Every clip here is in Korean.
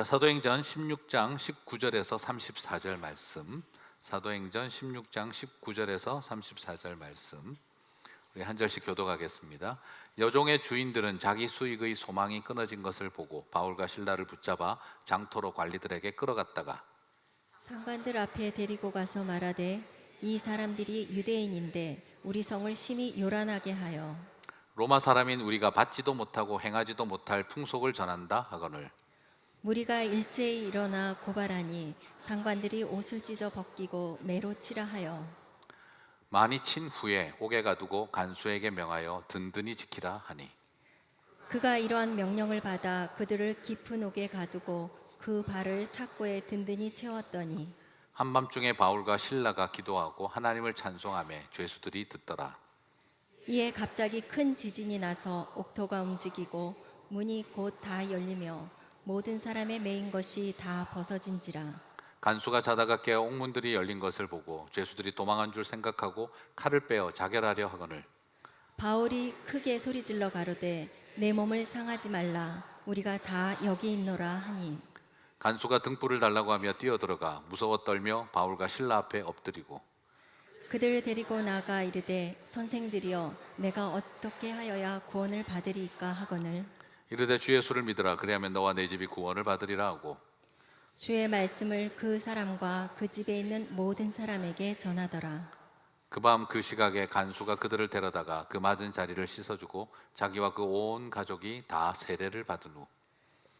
자, 사도행전 16장 19절에서 34절 말씀. 사도행전 16장 19절에서 34절 말씀. 우리 한 절씩 교독하겠습니다. 여종의 주인들은 자기 수익의 소망이 끊어진 것을 보고 바울과 실라를 붙잡아 장토로 관리들에게 끌어갔다가 상관들 앞에 데리고 가서 말하되 이 사람들이 유대인인데 우리 성을 심히 요란하게 하여 로마 사람인 우리가 받지도 못하고 행하지도 못할 풍속을 전한다 하거늘 무리가 일제히 일어나 고발하니 상관들이 옷을 찢어 벗기고 매로 치라 하여 많이 친 후에 옥에 가두고 간수에게 명하여 든든히 지키라 하니 그가 이러한 명령을 받아 그들을 깊은 옥에 가두고 그 발을 착고에 든든히 채웠더니 한밤중에 바울과 실라가 기도하고 하나님을 찬송하며 죄수들이 듣더라. 이에 갑자기 큰 지진이 나서 옥토가 움직이고 문이 곧 다 열리며 모든 사람의 매인 것이 다 벗어진지라. 간수가 자다가 깨어 옥문들이 열린 것을 보고 죄수들이 도망한 줄 생각하고 칼을 빼어 자결하려 하거늘 바울이 크게 소리질러 가로되 내 몸을 상하지 말라 우리가 다 여기 있노라 하니 간수가 등불을 달라고 하며 뛰어들어가 무서워 떨며 바울과 실라 앞에 엎드리고 그들을 데리고 나가 이르되 선생들이여 내가 어떻게 하여야 구원을 받으리이까 하거늘 이르되 주 예수를 믿으라 그리하면 너와 내 집이 구원을 받으리라 하고 주의 말씀을 그 사람과 그 집에 있는 모든 사람에게 전하더라. 그 밤 그 시각에 간수가 그들을 데려다가 그 맞은 자리를 씻어주고 자기와 그 온 가족이 다 세례를 받은 후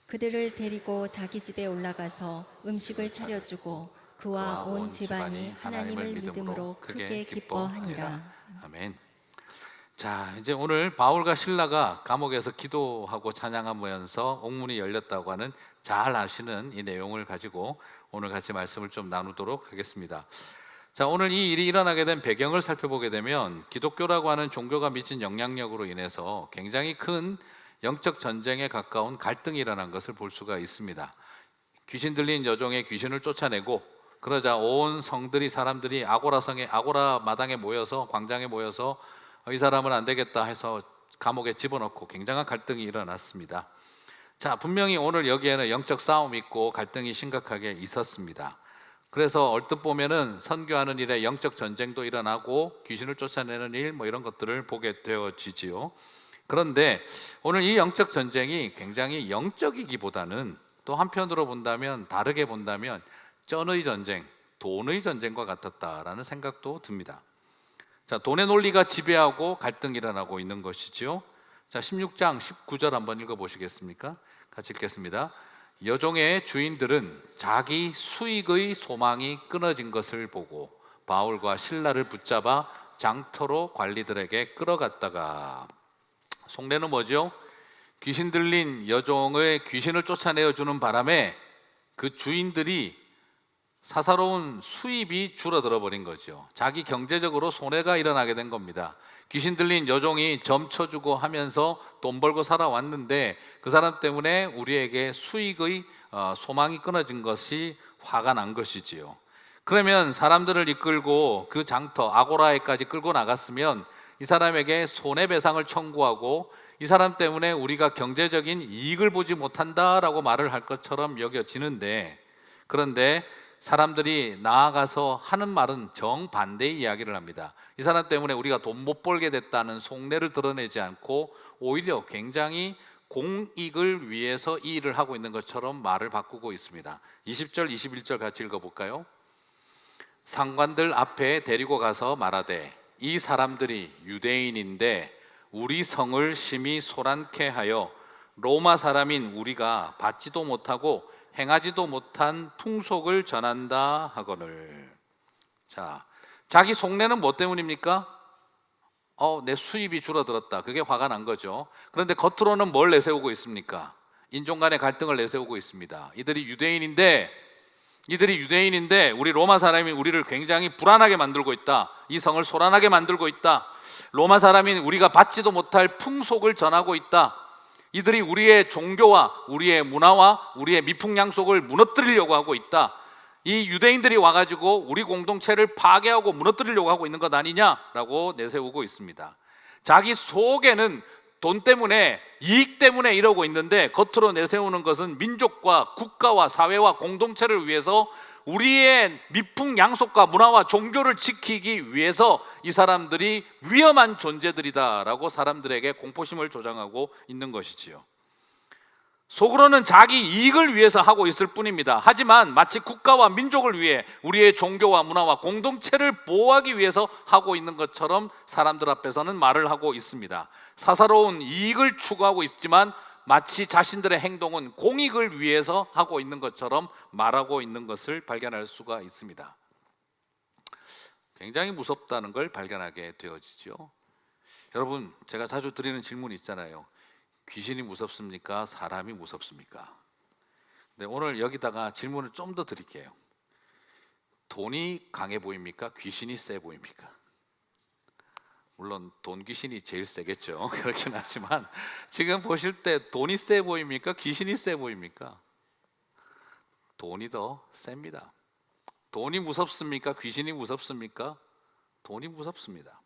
그들을 데리고 자기 집에 올라가서 음식을 차려주고 그와 온 집안이 하나님을 믿음으로 크게 기뻐하니라. 아멘. 자, 이제 오늘 바울과 실라가 감옥에서 기도하고 찬양하면서 옥문이 열렸다고 하는 잘 아시는 이 내용을 가지고 오늘 같이 말씀을 좀 나누도록 하겠습니다. 자, 오늘 이 일이 일어나게 된 배경을 살펴보게 되면 기독교라고 하는 종교가 미친 영향력으로 인해서 굉장히 큰 영적 전쟁에 가까운 갈등이 일어난 것을 볼 수가 있습니다. 귀신 들린 여종의 귀신을 쫓아내고 그러자 온 성들이 사람들이 아고라 마당에 모여서 광장에 모여서 이 사람은 안 되겠다 해서 감옥에 집어넣고 굉장한 갈등이 일어났습니다. 자, 분명히 오늘 여기에는 영적 싸움이 있고 갈등이 심각하게 있었습니다. 그래서 얼뜻 보면은 선교하는 일에 영적 전쟁도 일어나고 귀신을 쫓아내는 일 이런 것들을 보게 되어지지요. 그런데 오늘 이 영적 전쟁이 굉장히 영적이기보다는 또 한편으로 본다면 다르게 본다면 쩐의 전쟁, 돈의 전쟁과 같았다라는 생각도 듭니다. 자, 돈의 논리가 지배하고 갈등이 일어나고 있는 것이지요. 자, 16장 19절 한번 읽어보시겠습니까? 같이 읽겠습니다. 여종의 주인들은 자기 수익의 소망이 끊어진 것을 보고 바울과 실라를 붙잡아 장터로 관리들에게 끌어갔다가 속내는 뭐죠? 귀신 들린 여종의 귀신을 쫓아내어 주는 바람에 그 주인들이 사사로운 수입이 줄어들어 버린 거죠. 자기 경제적으로 손해가 일어나게 된 겁니다. 귀신 들린 여종이 점쳐주고 하면서 돈 벌고 살아왔는데 그 사람 때문에 우리에게 수익의 소망이 끊어진 것이 화가 난 것이지요. 그러면 사람들을 이끌고 그 장터 아고라에까지 끌고 나갔으면 이 사람에게 손해배상을 청구하고 이 사람 때문에 우리가 경제적인 이익을 보지 못한다라고 말을 할 것처럼 여겨지는데 그런데 사람들이 나아가서 하는 말은 정반대의 이야기를 합니다. 이 사람 때문에 우리가 돈 못 벌게 됐다는 속내를 드러내지 않고 오히려 굉장히 공익을 위해서 이 일을 하고 있는 것처럼 말을 바꾸고 있습니다. 20절 21절 같이 읽어볼까요? 상관들 앞에 데리고 가서 말하되 이 사람들이 유대인인데 우리 성을 심히 소란케 하여 로마 사람인 우리가 받지도 못하고 행하지도 못한 풍속을 전한다 하거늘. 자, 자기 속내는 뭐 때문입니까? 내 수입이 줄어들었다. 그게 화가 난 거죠. 그런데 겉으로는 뭘 내세우고 있습니까? 인종 간의 갈등을 내세우고 있습니다. 이들이 유대인인데 우리 로마 사람이 우리를 굉장히 불안하게 만들고 있다. 이 성을 소란하게 만들고 있다. 로마 사람인 우리가 받지도 못할 풍속을 전하고 있다. 이들이 우리의 종교와 우리의 문화와 우리의 미풍양속을 무너뜨리려고 하고 있다. 이 유대인들이 와가지고 우리 공동체를 파괴하고 무너뜨리려고 하고 있는 것 아니냐라고 내세우고 있습니다. 자기 속에는 돈 때문에, 이익 때문에 이러고 있는데 겉으로 내세우는 것은 민족과 국가와 사회와 공동체를 위해서 우리의 미풍양속과 문화와 종교를 지키기 위해서 이 사람들이 위험한 존재들이다라고 사람들에게 공포심을 조장하고 있는 것이지요. 속으로는 자기 이익을 위해서 하고 있을 뿐입니다. 하지만 마치 국가와 민족을 위해 우리의 종교와 문화와 공동체를 보호하기 위해서 하고 있는 것처럼 사람들 앞에서는 말을 하고 있습니다. 사사로운 이익을 추구하고 있지만 마치 자신들의 행동은 공익을 위해서 하고 있는 것처럼 말하고 있는 것을 발견할 수가 있습니다. 굉장히 무섭다는 걸 발견하게 되어지죠. 여러분, 제가 자주 드리는 질문이 있잖아요. 귀신이 무섭습니까? 사람이 무섭습니까? 네, 오늘 여기다가 질문을 좀 더 드릴게요. 돈이 강해 보입니까? 귀신이 세 보입니까? 물론 돈 귀신이 제일 세겠죠. 그렇긴 하지만 지금 보실 때 돈이 세 보입니까? 귀신이 세 보입니까? 돈이 더 셉니다. 돈이 무섭습니까? 귀신이 무섭습니까? 돈이 무섭습니다.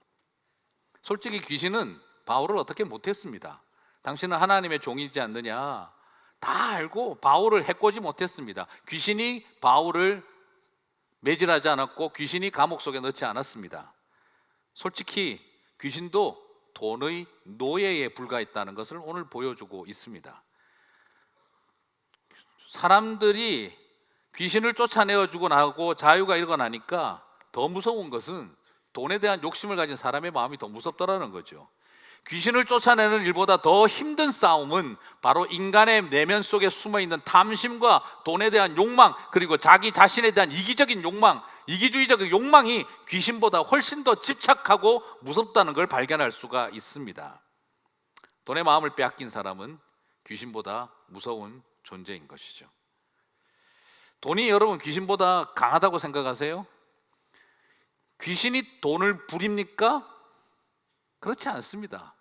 솔직히 귀신은 바울을 어떻게 못했습니다. 당신은 하나님의 종이지 않느냐 다 알고 바울을 해코지 못했습니다. 귀신이 바울을 매질하지 않았고 귀신이 감옥 속에 넣지 않았습니다. 솔직히 귀신도 돈의 노예에 불과했다는 것을 오늘 보여주고 있습니다. 사람들이 귀신을 쫓아내어주고 나고 자유가 일어나니까 더 무서운 것은 돈에 대한 욕심을 가진 사람의 마음이 더 무섭더라는 거죠. 귀신을 쫓아내는 일보다 더 힘든 싸움은 바로 인간의 내면 속에 숨어있는 탐심과 돈에 대한 욕망, 그리고 자기 자신에 대한 이기적인 욕망, 이기주의적인 욕망이 귀신보다 훨씬 더 집착하고 무섭다는 걸 발견할 수가 있습니다. 돈의 마음을 빼앗긴 사람은 귀신보다 무서운 존재인 것이죠. 돈이 여러분 귀신보다 강하다고 생각하세요? 귀신이 돈을 부립니까? 그렇지 않습니다.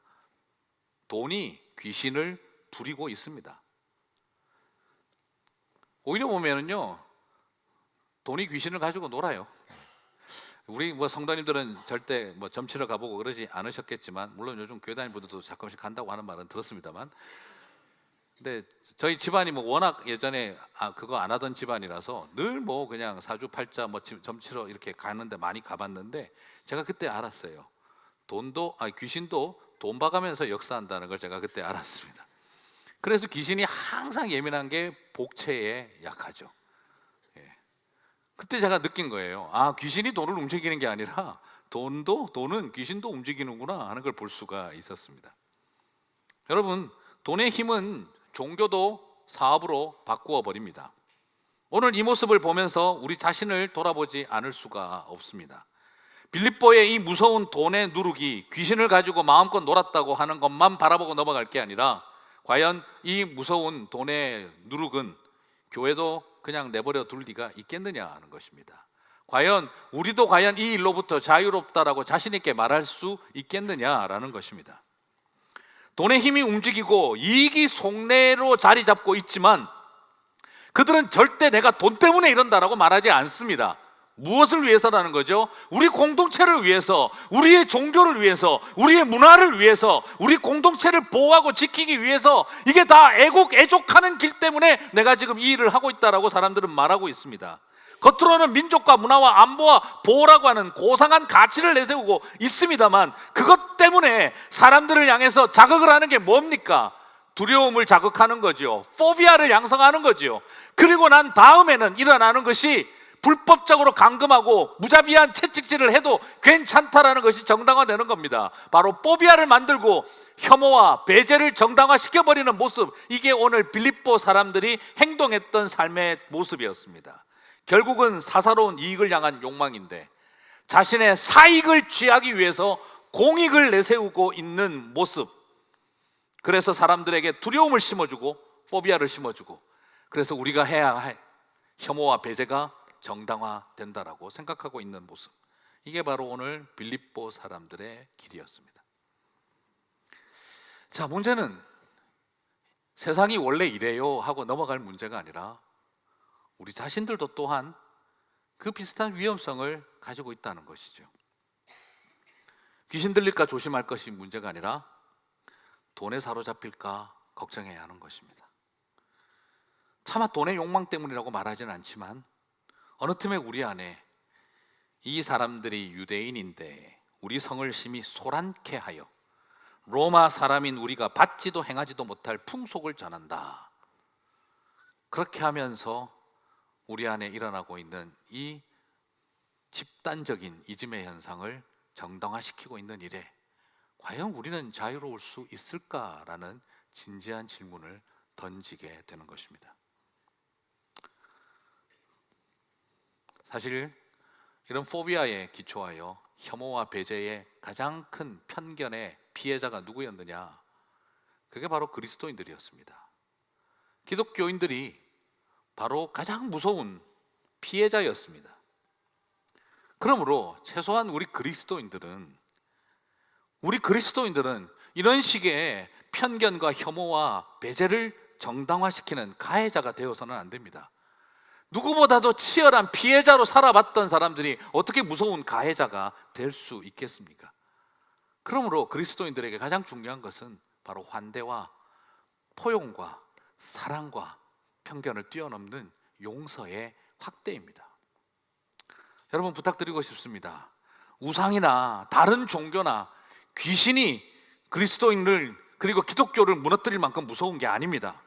돈이 귀신을 부리고 있습니다. 오히려 보면은요, 돈이 귀신을 가지고 놀아요. 우리 성도님들은 절대 점치러 가보고 그러지 않으셨겠지만, 물론 요즘 교회 다니는 분들도 가끔씩 간다고 하는 말은 들었습니다만, 근데 저희 집안이 워낙 예전에 그거 안 하던 집안이라서 늘 그냥 사주팔자 점치러 이렇게 가는데 많이 가봤는데, 제가 그때 알았어요. 귀신도 돈 봐가면서 역사한다는 걸 제가 그때 알았습니다. 그래서 귀신이 항상 예민한 게 복채에 약하죠. 그때 제가 느낀 거예요. 귀신이 돈을 움직이는 게 아니라 돈은 귀신도 움직이는구나 하는 걸 볼 수가 있었습니다. 여러분, 돈의 힘은 종교도 사업으로 바꾸어 버립니다. 오늘 이 모습을 보면서 우리 자신을 돌아보지 않을 수가 없습니다. 빌립보의 이 무서운 돈의 누룩이 귀신을 가지고 마음껏 놀았다고 하는 것만 바라보고 넘어갈 게 아니라, 과연 이 무서운 돈의 누룩은 교회도 그냥 내버려 둘 리가 있겠느냐 하는 것입니다. 우리도 과연 이 일로부터 자유롭다라고 자신 있게 말할 수 있겠느냐라는 것입니다. 돈의 힘이 움직이고 이익이 속내로 자리 잡고 있지만 그들은 절대 내가 돈 때문에 이런다라고 말하지 않습니다. 무엇을 위해서라는 거죠? 우리 공동체를 위해서, 우리의 종교를 위해서, 우리의 문화를 위해서, 우리 공동체를 보호하고 지키기 위해서, 이게 다 애족하는 길 때문에 내가 지금 이 일을 하고 있다라고 사람들은 말하고 있습니다. 겉으로는 민족과 문화와 안보와 보호라고 하는 고상한 가치를 내세우고 있습니다만, 그것 때문에 사람들을 향해서 자극을 하는 게 뭡니까? 두려움을 자극하는 거죠. 포비아를 양성하는 거죠. 그리고 난 다음에는 일어나는 것이 불법적으로 감금하고 무자비한 채찍질을 해도 괜찮다라는 것이 정당화되는 겁니다. 바로 포비아를 만들고 혐오와 배제를 정당화시켜버리는 모습, 이게 오늘 빌립보 사람들이 행동했던 삶의 모습이었습니다. 결국은 사사로운 이익을 향한 욕망인데, 자신의 사익을 취하기 위해서 공익을 내세우고 있는 모습, 그래서 사람들에게 두려움을 심어주고 포비아를 심어주고, 그래서 우리가 해야 할 혐오와 배제가 정당화된다라고 생각하고 있는 모습, 이게 바로 오늘 빌립보 사람들의 길이었습니다. 자, 문제는 세상이 원래 이래요 하고 넘어갈 문제가 아니라, 우리 자신들도 또한 그 비슷한 위험성을 가지고 있다는 것이죠. 귀신 들릴까 조심할 것이 문제가 아니라, 돈에 사로잡힐까 걱정해야 하는 것입니다. 차마 돈의 욕망 때문이라고 말하지는 않지만 어느 틈에 우리 안에 이 사람들이 유대인인데 우리 성을 심히 소란케 하여 로마 사람인 우리가 받지도 행하지도 못할 풍속을 전한다. 그렇게 하면서 우리 안에 일어나고 있는 이 집단적인 이즘의 현상을 정당화시키고 있는 일에 과연 우리는 자유로울 수 있을까라는 진지한 질문을 던지게 되는 것입니다. 사실 이런 포비아에 기초하여 혐오와 배제의 가장 큰 편견의 피해자가 누구였느냐? 그게 바로 그리스도인들이었습니다. 기독교인들이 바로 가장 무서운 피해자였습니다. 그러므로 최소한 우리 그리스도인들은 이런 식의 편견과 혐오와 배제를 정당화시키는 가해자가 되어서는 안 됩니다. 누구보다도 치열한 피해자로 살아봤던 사람들이 어떻게 무서운 가해자가 될 수 있겠습니까? 그러므로 그리스도인들에게 가장 중요한 것은 바로 환대와 포용과 사랑과 편견을 뛰어넘는 용서의 확대입니다. 여러분, 부탁드리고 싶습니다. 우상이나 다른 종교나 귀신이 그리스도인을 그리고 기독교를 무너뜨릴 만큼 무서운 게 아닙니다.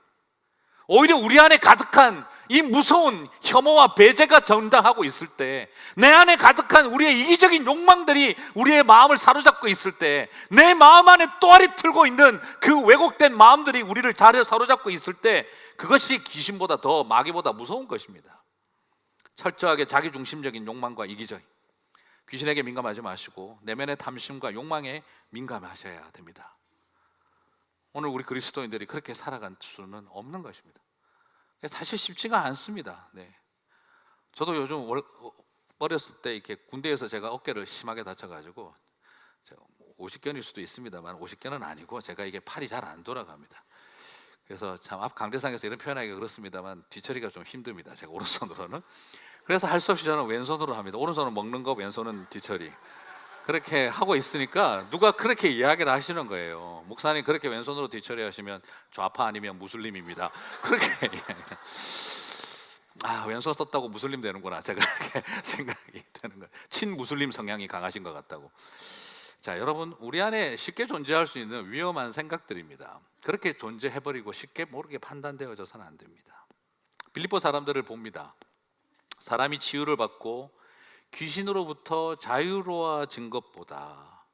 오히려 우리 안에 가득한 이 무서운 혐오와 배제가 전당하고 있을 때, 내 안에 가득한 우리의 이기적인 욕망들이 우리의 마음을 사로잡고 있을 때, 내 마음 안에 또아리 틀고 있는 그 왜곡된 마음들이 우리를 잘 사로잡고 있을 때, 그것이 귀신보다 더 마귀보다 무서운 것입니다. 철저하게 자기중심적인 욕망과 이기적, 귀신에게 민감하지 마시고 내면의 탐심과 욕망에 민감하셔야 됩니다. 오늘 우리 그리스도인들이 그렇게 살아갈 수는 없는 것입니다. 사실 쉽지가 않습니다. 네. 저도 요즘 어렸을 때 이렇게 군대에서 제가 어깨를 심하게 다쳐가지고 50견일 수도 있습니다만 50견은 아니고 제가 이게 팔이 잘 안 돌아갑니다. 그래서 참 앞 강대상에서 이런 표현하기가 그렇습니다만 뒤처리가 좀 힘듭니다. 제가 오른손으로는. 그래서 할 수 없이 저는 왼손으로 합니다. 오른손은 먹는 거, 왼손은 뒤처리. 그렇게 하고 있으니까 누가 그렇게 이야기를 하시는 거예요. 목사님 그렇게 왼손으로 뒤처리 하시면 좌파 아니면 무슬림입니다. 그렇게 왼손 썼다고 무슬림 되는구나. 제가 그렇게 생각이 되는 거예요. 친무슬림 성향이 강하신 것 같다고. 자, 여러분, 우리 안에 쉽게 존재할 수 있는 위험한 생각들입니다. 그렇게 존재해버리고 쉽게 모르게 판단되어져서는 안 됩니다. 빌립보 사람들을 봅니다. 사람이 치유를 받고 귀신으로부터 자유로워진 것보다,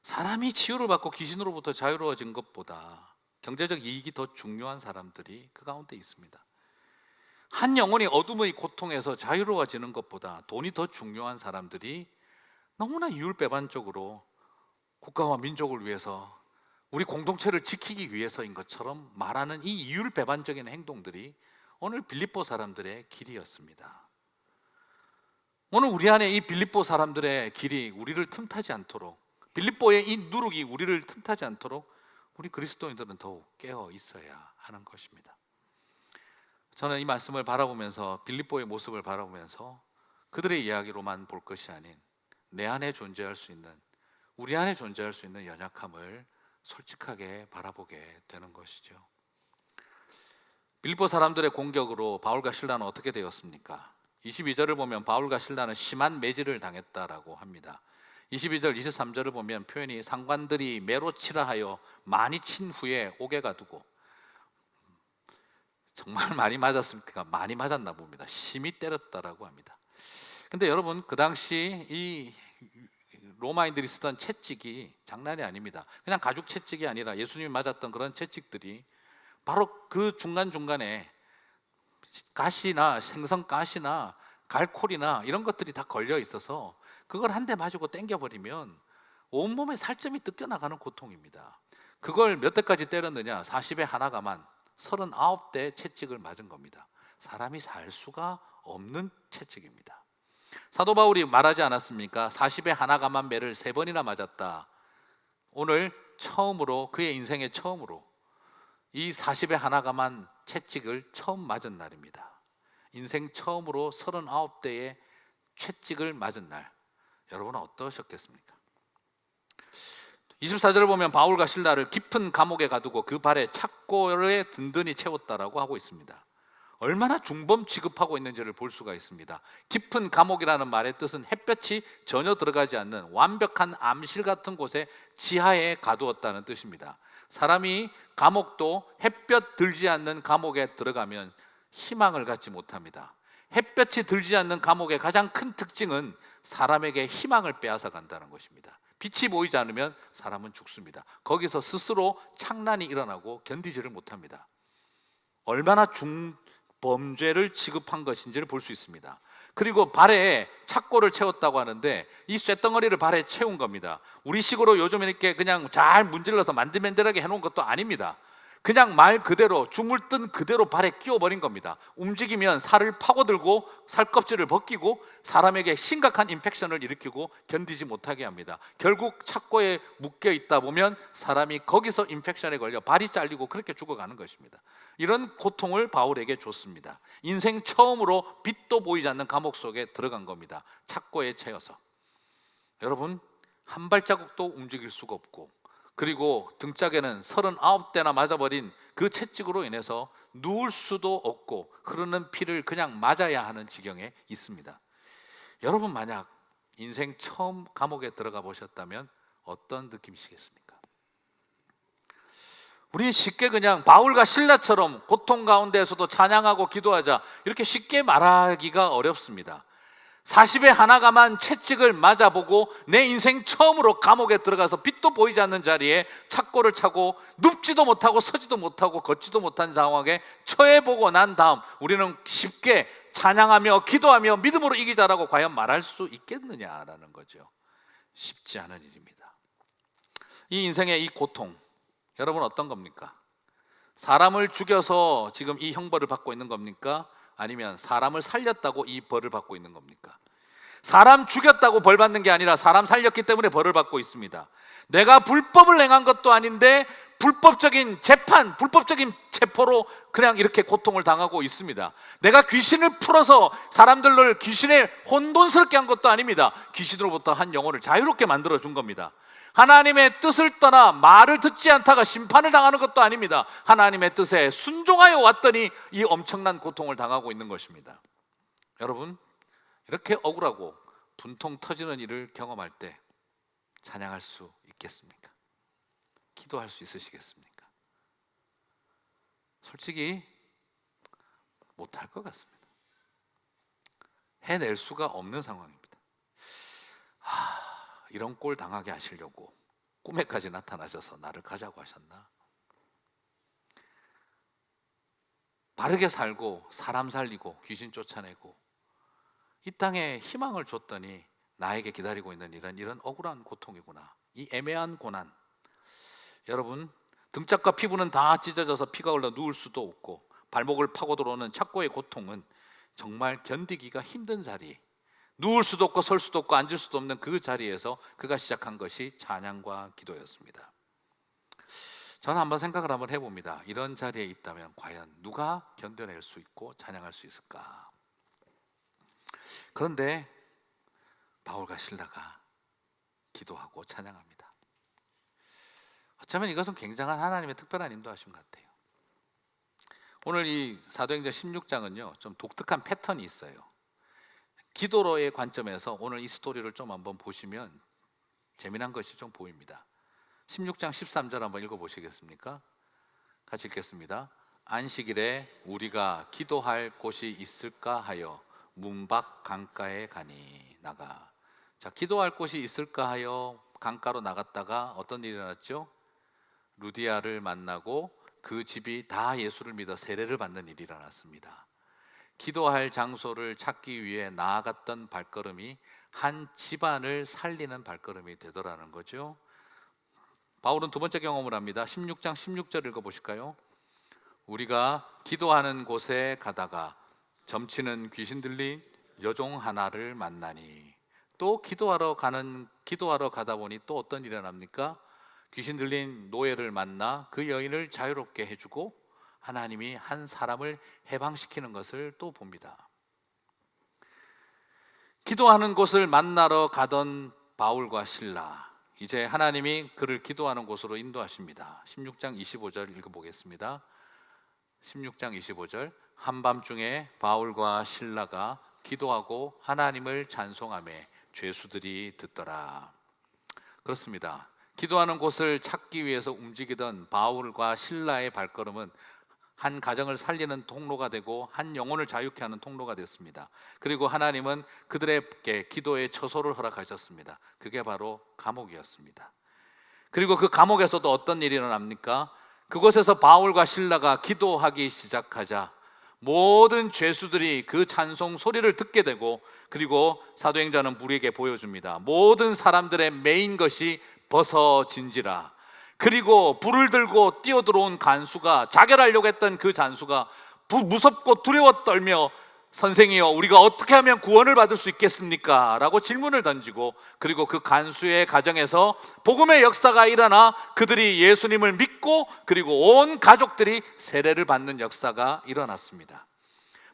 사람이 치유를 받고 귀신으로부터 자유로워진 것보다 경제적 이익이 더 중요한 사람들이 그 가운데 있습니다. 한 영혼이 어둠의 고통에서 자유로워지는 것보다 돈이 더 중요한 사람들이 너무나 이율배반적으로 국가와 민족을 위해서, 우리 공동체를 지키기 위해서인 것처럼 말하는 이 이율배반적인 행동들이 오늘 빌립보 사람들의 길이었습니다. 오늘 우리 안에 이 빌립보 사람들의 길이 우리를 틈타지 않도록, 빌립보의 이 누룩이 우리를 틈타지 않도록 우리 그리스도인들은 더욱 깨어 있어야 하는 것입니다. 저는 이 말씀을 바라보면서, 빌립보의 모습을 바라보면서 그들의 이야기로만 볼 것이 아닌 내 안에 존재할 수 있는, 우리 안에 존재할 수 있는 연약함을 솔직하게 바라보게 되는 것이죠. 빌립보 사람들의 공격으로 바울과 실라는 어떻게 되었습니까? 22절을 보면 바울과 실라는 심한 매질을 당했다라고 합니다. 22절, 23절을 보면 표현이 상관들이 매로 치라 하여 많이 친 후에 옥에가 두고, 정말 많이 맞았습니까? 많이 맞았나 봅니다. 심히 때렸다라고 합니다. 근데 여러분, 그 당시 이 로마인들이 쓰던 채찍이 장난이 아닙니다. 그냥 가죽 채찍이 아니라 예수님이 맞았던 그런 채찍들이 바로 그 중간중간에 가시나 생선 가시나 갈콜이나 이런 것들이 다 걸려 있어서 그걸 한 대 맞고 당겨버리면 온몸에 살점이 뜯겨나가는 고통입니다. 그걸 몇 대까지 때렸느냐? 40에 하나가만 39대 채찍을 맞은 겁니다. 사람이 살 수가 없는 채찍입니다. 사도 바울이 말하지 않았습니까? 40에 하나가만 매를 3번이나 맞았다. 오늘 처음으로, 그의 인생의 처음으로 이 40에 하나가만 채찍을 처음 맞은 날입니다. 인생 처음으로 39대의 채찍을 맞은 날, 여러분은 어떠셨겠습니까? 24절을 보면 바울과 실라를 깊은 감옥에 가두고 그 발에 착고에 든든히 채웠다라고 하고 있습니다. 얼마나 중범 취급하고 있는지를 볼 수가 있습니다. 깊은 감옥이라는 말의 뜻은 햇볕이 전혀 들어가지 않는 완벽한 암실 같은 곳에 지하에 가두었다는 뜻입니다. 사람이 감옥도 햇볕 들지 않는 감옥에 들어가면 희망을 갖지 못합니다. 햇볕이 들지 않는 감옥의 가장 큰 특징은 사람에게 희망을 빼앗아 간다는 것입니다. 빛이 보이지 않으면 사람은 죽습니다. 거기서 스스로 창란이 일어나고 견디지를 못합니다. 얼마나 범죄를 취급한 것인지를 볼 수 있습니다. 그리고 발에 착고를 채웠다고 하는데 이 쇳덩어리를 발에 채운 겁니다. 우리식으로 요즘 이렇게 그냥 잘 문질러서 만들만들하게 해놓은 것도 아닙니다. 그냥 말 그대로 중을 뜬 그대로 발에 끼워버린 겁니다. 움직이면 살을 파고들고 살껍질을 벗기고 사람에게 심각한 인펙션을 일으키고 견디지 못하게 합니다. 결국 착고에 묶여 있다 보면 사람이 거기서 인펙션에 걸려 발이 잘리고 그렇게 죽어가는 것입니다. 이런 고통을 바울에게 줬습니다. 인생 처음으로 빛도 보이지 않는 감옥 속에 들어간 겁니다. 착고에 채여서. 여러분, 한 발자국도 움직일 수가 없고, 그리고 등짝에는 39대나 맞아버린 그 채찍으로 인해서 누울 수도 없고 흐르는 피를 그냥 맞아야 하는 지경에 있습니다. 여러분, 만약 인생 처음 감옥에 들어가 보셨다면 어떤 느낌이시겠습니까? 우리는 쉽게 그냥 바울과 실라처럼 고통 가운데에서도 찬양하고 기도하자 이렇게 쉽게 말하기가 어렵습니다. 40에 하나가만 채찍을 맞아보고 내 인생 처음으로 감옥에 들어가서 빛도 보이지 않는 자리에 착고를 차고 눕지도 못하고 서지도 못하고 걷지도 못한 상황에 처해보고 난 다음 우리는 쉽게 찬양하며 기도하며 믿음으로 이기자라고 과연 말할 수 있겠느냐라는 거죠. 쉽지 않은 일입니다. 이 인생의 이 고통, 여러분 어떤 겁니까? 사람을 죽여서 지금 이 형벌을 받고 있는 겁니까? 아니면 사람을 살렸다고 이 벌을 받고 있는 겁니까? 사람 죽였다고 벌 받는 게 아니라 사람 살렸기 때문에 벌을 받고 있습니다. 내가 불법을 행한 것도 아닌데 불법적인 재판, 불법적인 체포로 그냥 이렇게 고통을 당하고 있습니다. 내가 귀신을 풀어서 사람들을 귀신에 혼돈스럽게 한 것도 아닙니다. 귀신으로부터 한 영혼을 자유롭게 만들어 준 겁니다. 하나님의 뜻을 떠나 말을 듣지 않다가 심판을 당하는 것도 아닙니다. 하나님의 뜻에 순종하여 왔더니 이 엄청난 고통을 당하고 있는 것입니다. 여러분, 이렇게 억울하고 분통 터지는 일을 경험할 때 찬양할 수 있겠습니까? 기도할 수 있으시겠습니까? 솔직히 못할 것 같습니다. 해낼 수가 없는 상황입니다. 이런 꼴 당하게 하시려고 꿈에까지 나타나셔서 나를 가자고 하셨나? 바르게 살고 사람 살리고 귀신 쫓아내고 이 땅에 희망을 줬더니 나에게 기다리고 있는 이런 억울한 고통이구나. 이 애매한 고난. 여러분, 등짝과 피부는 다 찢어져서 피가 흘러 누울 수도 없고 발목을 파고 들어오는 착고의 고통은 정말 견디기가 힘든 자리, 누울 수도 없고 설 수도 없고 앉을 수도 없는 그 자리에서 그가 시작한 것이 찬양과 기도였습니다. 저는 한번 생각을 한번 해봅니다. 이런 자리에 있다면 과연 누가 견뎌낼 수 있고 찬양할 수 있을까? 그런데 바울과 실라가 기도하고 찬양합니다. 어쩌면 이것은 굉장한 하나님의 특별한 인도하심 같아요. 오늘 이 사도행전 16장은요 좀 독특한 패턴이 있어요. 기도로의 관점에서 오늘 이 스토리를 좀 한번 보시면 재미난 것이 좀 보입니다. 16장 13절 한번 읽어보시겠습니까? 같이 읽겠습니다. 안식일에 우리가 기도할 곳이 있을까 하여 문 밖 강가에 가니 나가. 자, 기도할 곳이 있을까 하여 강가로 나갔다가 어떤 일이 일어났죠? 루디아를 만나고 그 집이 다 예수를 믿어 세례를 받는 일이 일어났습니다. 기도할 장소를 찾기 위해 나아갔던 발걸음이 한 집안을 살리는 발걸음이 되더라는 거죠. 바울은 두 번째 경험을 합니다. 16장 16절 읽어보실까요? 우리가 기도하는 곳에 가다가 점치는 귀신 들린 여종 하나를 만나니. 또 기도하러 가다 보니 또 어떤 일이 일어납니까? 귀신 들린 노예를 만나 그 여인을 자유롭게 해주고 하나님이 한 사람을 해방시키는 것을 또 봅니다. 기도하는 곳을 만나러 가던 바울과 실라, 이제 하나님이 그를 기도하는 곳으로 인도하십니다. 16장 25절 읽어보겠습니다. 16장 25절. 한밤중에 바울과 실라가 기도하고 하나님을 찬송하매 죄수들이 듣더라. 그렇습니다. 기도하는 곳을 찾기 위해서 움직이던 바울과 실라의 발걸음은 한 가정을 살리는 통로가 되고 한 영혼을 자유케 하는 통로가 됐습니다. 그리고 하나님은 그들에게 기도의 처소를 허락하셨습니다. 그게 바로 감옥이었습니다. 그리고 그 감옥에서도 어떤 일이 일어납니까? 그곳에서 바울과 실라가 기도하기 시작하자 모든 죄수들이 그 찬송 소리를 듣게 되고, 그리고 사도행전은 우리에게 보여줍니다. 모든 사람들의 매인 것이 벗어진지라. 그리고 불을 들고 뛰어들어온 간수가, 자결하려고 했던 그 간수가 무섭고 두려워 떨며 선생이여, 우리가 어떻게 하면 구원을 받을 수 있겠습니까? 라고 질문을 던지고, 그리고 그 간수의 가정에서 복음의 역사가 일어나 그들이 예수님을 믿고, 그리고 온 가족들이 세례를 받는 역사가 일어났습니다.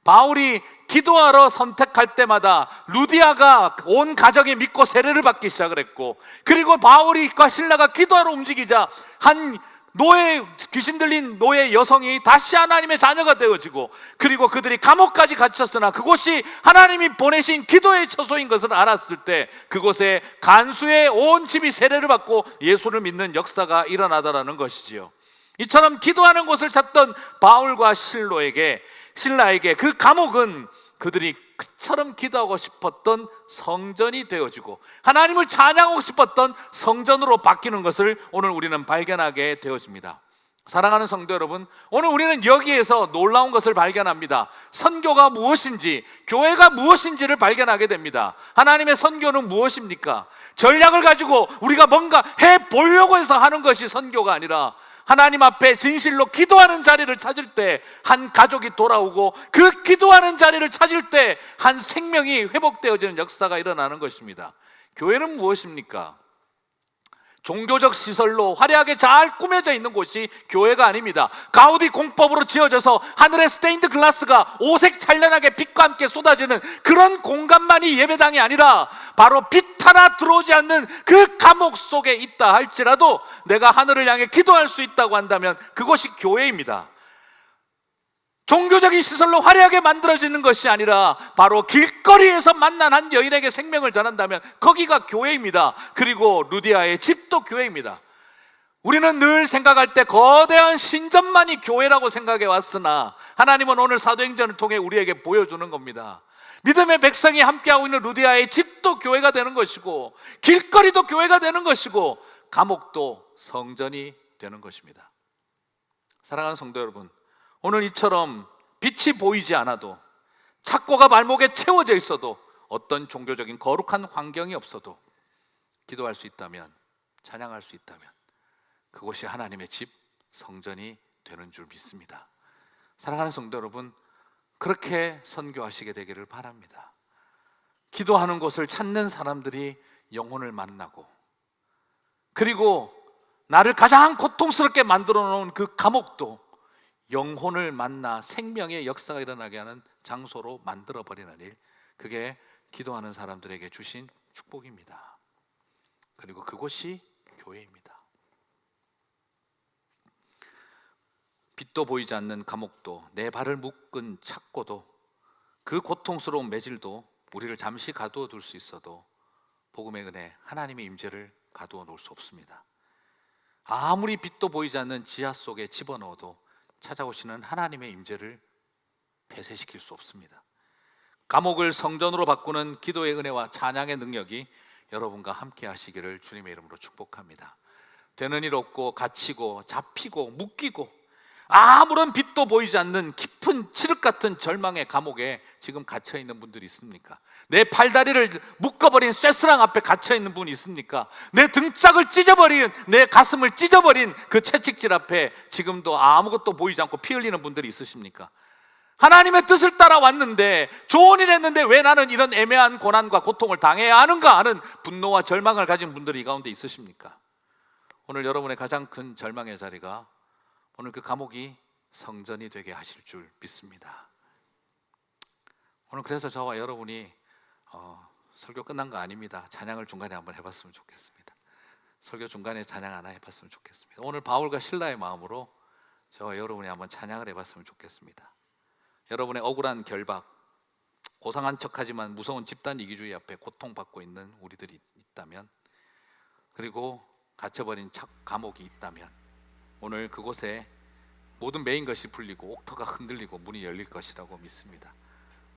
바울이 기도하러 선택할 때마다 루디아가 온 가정이 믿고 세례를 받기 시작을 했고, 그리고 바울과 실라가 기도하러 움직이자 한 노예, 귀신 들린 노예 여성이 다시 하나님의 자녀가 되어지고, 그리고 그들이 감옥까지 갇혔으나 그곳이 하나님이 보내신 기도의 처소인 것을 알았을 때 그곳에 간수의 온 집이 세례를 받고 예수를 믿는 역사가 일어나더라는 것이지요. 이처럼 기도하는 곳을 찾던 바울과 실라에게 그 감옥은 그들이 그처럼 기도하고 싶었던 성전이 되어지고 하나님을 찬양하고 싶었던 성전으로 바뀌는 것을 오늘 우리는 발견하게 되어집니다. 사랑하는 성도 여러분, 오늘 우리는 여기에서 놀라운 것을 발견합니다. 선교가 무엇인지, 교회가 무엇인지를 발견하게 됩니다. 하나님의 선교는 무엇입니까? 전략을 가지고 우리가 뭔가 해보려고 해서 하는 것이 선교가 아니라, 하나님 앞에 진실로 기도하는 자리를 찾을 때 한 가족이 돌아오고, 그 기도하는 자리를 찾을 때 한 생명이 회복되어지는 역사가 일어나는 것입니다. 교회는 무엇입니까? 종교적 시설로 화려하게 잘 꾸며져 있는 곳이 교회가 아닙니다. 가우디 공법으로 지어져서 하늘에 스테인드 글라스가 오색 찬란하게 빛과 함께 쏟아지는 그런 공간만이 예배당이 아니라, 바로 빛 하나 들어오지 않는 그 감옥 속에 있다 할지라도 내가 하늘을 향해 기도할 수 있다고 한다면 그것이 교회입니다. 종교적인 시설로 화려하게 만들어지는 것이 아니라 바로 길거리에서 만난 한 여인에게 생명을 전한다면 거기가 교회입니다. 그리고 루디아의 집도 교회입니다. 우리는 늘 생각할 때 거대한 신전만이 교회라고 생각해 왔으나, 하나님은 오늘 사도행전을 통해 우리에게 보여주는 겁니다. 믿음의 백성이 함께하고 있는 루디아의 집도 교회가 되는 것이고, 길거리도 교회가 되는 것이고, 감옥도 성전이 되는 것입니다. 사랑하는 성도 여러분, 오늘 이처럼 빛이 보이지 않아도, 착고가 발목에 채워져 있어도, 어떤 종교적인 거룩한 환경이 없어도 기도할 수 있다면, 찬양할 수 있다면 그곳이 하나님의 집, 성전이 되는 줄 믿습니다. 사랑하는 성도 여러분, 그렇게 선교하시게 되기를 바랍니다. 기도하는 곳을 찾는 사람들이 영혼을 만나고, 그리고 나를 가장 고통스럽게 만들어 놓은 그 감옥도 영혼을 만나 생명의 역사가 일어나게 하는 장소로 만들어버리는 일, 그게 기도하는 사람들에게 주신 축복입니다. 그리고 그곳이 교회입니다. 빛도 보이지 않는 감옥도, 내 발을 묶은 착고도, 그 고통스러운 매질도 우리를 잠시 가두어 둘 수 있어도 복음의 은혜, 하나님의 임재를 가두어 놓을 수 없습니다. 아무리 빛도 보이지 않는 지하 속에 집어넣어도 찾아오시는 하나님의 임재를 폐쇄시킬 수 없습니다. 감옥을 성전으로 바꾸는 기도의 은혜와 찬양의 능력이 여러분과 함께 하시기를 주님의 이름으로 축복합니다. 되는 일 없고 갇히고 잡히고 묶이고 아무런 빛도 보이지 않는 깊은 칠흑 같은 절망의 감옥에 지금 갇혀 있는 분들이 있습니까? 내 팔다리를 묶어버린 쇠스랑 앞에 갇혀 있는 분이 있습니까? 내 등짝을 찢어버린, 내 가슴을 찢어버린 그 채찍질 앞에 지금도 아무것도 보이지 않고 피 흘리는 분들이 있으십니까? 하나님의 뜻을 따라 왔는데, 좋은 일 했는데 왜 나는 이런 애매한 고난과 고통을 당해야 하는가 하는 분노와 절망을 가진 분들이 이 가운데 있으십니까? 오늘 여러분의 가장 큰 절망의 자리가 오늘 그 감옥이 성전이 되게 하실 줄 믿습니다. 오늘 그래서 저와 여러분이 설교 끝난 거 아닙니다. 찬양을 중간에 한번 해봤으면 좋겠습니다. 설교 중간에 찬양 하나 해봤으면 좋겠습니다. 오늘 바울과 실라의 마음으로 저와 여러분이 한번 찬양을 해봤으면 좋겠습니다. 여러분의 억울한 결박, 고상한 척하지만 무서운 집단 이기주의 앞에 고통받고 있는 우리들이 있다면, 그리고 갇혀버린 감옥이 있다면, 오늘 그곳에 모든 메인 것이 풀리고 옥터가 흔들리고 문이 열릴 것이라고 믿습니다.